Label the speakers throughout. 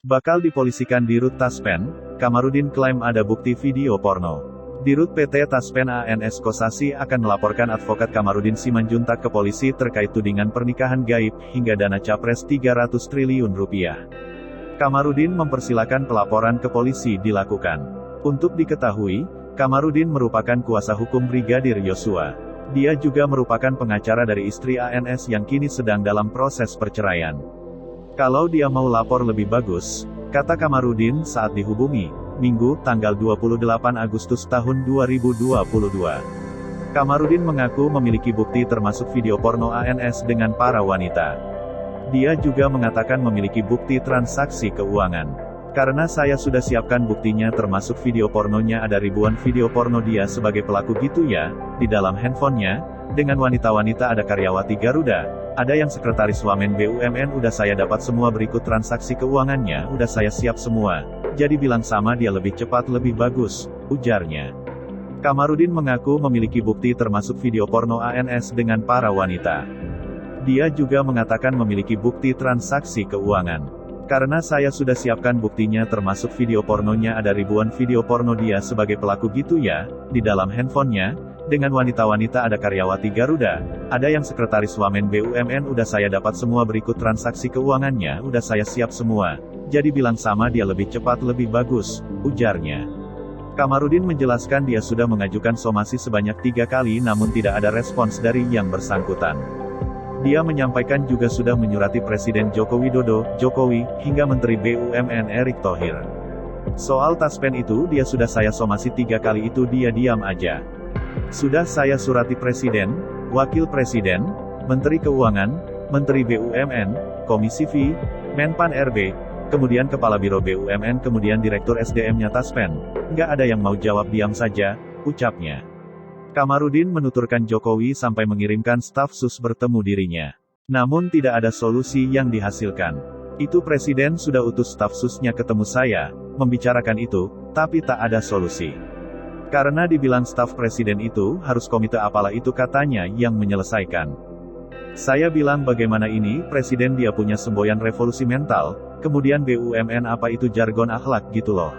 Speaker 1: Bakal dipolisikan di Rut Taspen, Kamarudin klaim ada bukti video porno. Di Rut PT Taspen ANS Kosasi akan melaporkan advokat Kamarudin Simanjuntak ke polisi terkait tudingan pernikahan gaib hingga dana capres 300 triliun rupiah. Kamarudin mempersilakan pelaporan ke polisi dilakukan. Untuk diketahui, Kamarudin merupakan kuasa hukum Brigadir Yosua. Dia juga merupakan pengacara dari istri ANS yang kini sedang dalam proses perceraian. Kalau dia mau lapor lebih bagus, kata Kamarudin saat dihubungi, Minggu, tanggal 28 Agustus tahun 2022. Kamarudin mengaku memiliki bukti termasuk video porno ANS dengan para wanita. Dia juga mengatakan memiliki bukti transaksi keuangan. Karena saya sudah siapkan buktinya termasuk video pornonya, ada ribuan video porno dia sebagai pelaku gitu ya, di dalam handphonenya, dengan wanita-wanita ada karyawati Garuda, ada yang sekretaris Wamen BUMN, udah saya dapat semua, berikut transaksi keuangannya, udah saya siap semua. Jadi bilang sama dia lebih cepat lebih bagus, ujarnya. Kamarudin mengaku memiliki bukti termasuk video porno ANS dengan para wanita. Dia juga mengatakan memiliki bukti transaksi keuangan. Karena saya sudah siapkan buktinya termasuk video pornonya, ada ribuan video porno dia sebagai pelaku gitu ya, di dalam handphonenya, dengan wanita-wanita ada karyawati Garuda, ada yang sekretaris Wamen BUMN, udah saya dapat semua, berikut transaksi keuangannya, udah saya siap semua. Jadi bilang sama dia lebih cepat lebih bagus, ujarnya. Kamarudin menjelaskan dia sudah mengajukan somasi sebanyak 3 kali namun tidak ada respons dari yang bersangkutan. Dia menyampaikan juga sudah menyurati Presiden Joko Widodo, Jokowi, hingga Menteri BUMN Erick Thohir. Soal Taspen itu dia sudah saya somasi 3 kali, itu dia diam aja. Sudah saya surati Presiden, Wakil Presiden, Menteri Keuangan, Menteri BUMN, Komisi V, Menpan RB, kemudian Kepala Biro BUMN, kemudian Direktur SDM-nya Taspen. Nggak ada yang mau jawab, diam saja, ucapnya. Kamarudin menuturkan Jokowi sampai mengirimkan staf sus bertemu dirinya. Namun tidak ada solusi yang dihasilkan. Itu Presiden sudah utus staf susnya ketemu saya, membicarakan itu, tapi tak ada solusi. Karena dibilang staf Presiden itu harus komite apalah itu katanya yang menyelesaikan. Saya bilang bagaimana ini Presiden, dia punya semboyan revolusi mental, kemudian BUMN apa itu jargon akhlak gitu loh.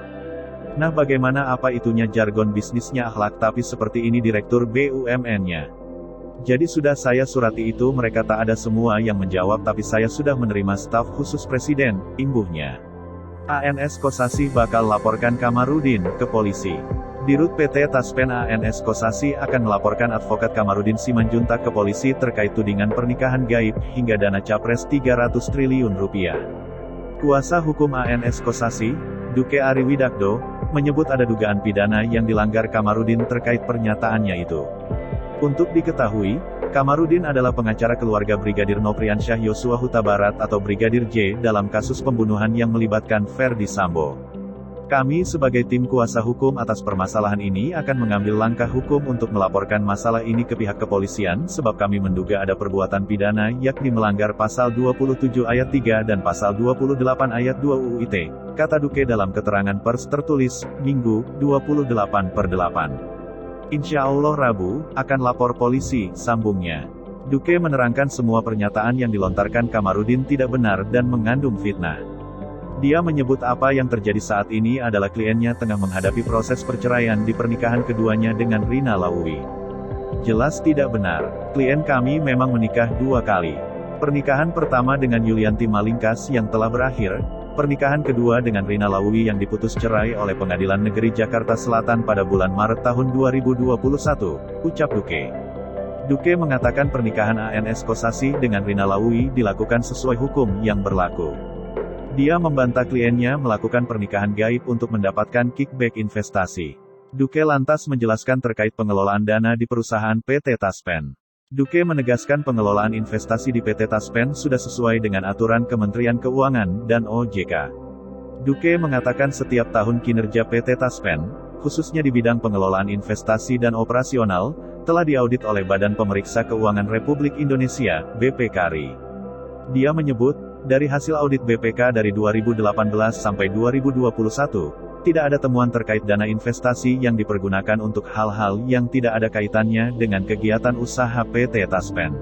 Speaker 1: Nah bagaimana apa itunya jargon bisnisnya akhlak, tapi seperti ini Direktur BUMN-nya. Jadi sudah saya surati itu, mereka tak ada semua yang menjawab, tapi saya sudah menerima staf khusus Presiden, imbuhnya. ANS Kosasi bakal laporkan Kamarudin ke polisi. Di Rut PT Taspen ANS Kosasi akan melaporkan advokat Kamarudin Simanjuntak ke polisi terkait tudingan pernikahan gaib hingga dana capres 300 triliun rupiah. Kuasa hukum ANS Kosasi, Duke Ari Widakdo, menyebut ada dugaan pidana yang dilanggar Kamarudin terkait pernyataannya itu. Untuk diketahui, Kamarudin adalah pengacara keluarga Brigadir Nopriansyah Yosua Huta Barat atau Brigadir J dalam kasus pembunuhan yang melibatkan Ferdi Sambo. Kami sebagai tim kuasa hukum atas permasalahan ini akan mengambil langkah hukum untuk melaporkan masalah ini ke pihak kepolisian sebab kami menduga ada perbuatan pidana yakni melanggar pasal 27 ayat 3 dan pasal 28 ayat 2 UU ITE, kata Duke dalam keterangan pers tertulis, Minggu, 28/8. Insya Allah Rabu, akan lapor polisi, sambungnya. Duke menerangkan semua pernyataan yang dilontarkan Kamarudin tidak benar dan mengandung fitnah. Dia menyebut apa yang terjadi saat ini adalah kliennya tengah menghadapi proses perceraian di pernikahan keduanya dengan Rina Laui. Jelas tidak benar. Klien kami memang menikah 2 kali. Pernikahan pertama dengan Yulianti Malingkas yang telah berakhir, pernikahan kedua dengan Rina Laui yang diputus cerai oleh Pengadilan Negeri Jakarta Selatan pada bulan Maret tahun 2021, ucap Duke. Duke mengatakan pernikahan ANS Kosasi dengan Rina Laui dilakukan sesuai hukum yang berlaku. Dia membantah kliennya melakukan pernikahan gaib untuk mendapatkan kickback investasi. Duke lantas menjelaskan terkait pengelolaan dana di perusahaan PT Taspen. Duke menegaskan pengelolaan investasi di PT Taspen sudah sesuai dengan aturan Kementerian Keuangan dan OJK. Duke mengatakan setiap tahun kinerja PT Taspen, khususnya di bidang pengelolaan investasi dan operasional, telah diaudit oleh Badan Pemeriksa Keuangan Republik Indonesia, BPKRI. Dia menyebut, dari hasil audit BPK dari 2018 sampai 2021, tidak ada temuan terkait dana investasi yang dipergunakan untuk hal-hal yang tidak ada kaitannya dengan kegiatan usaha PT Taspen.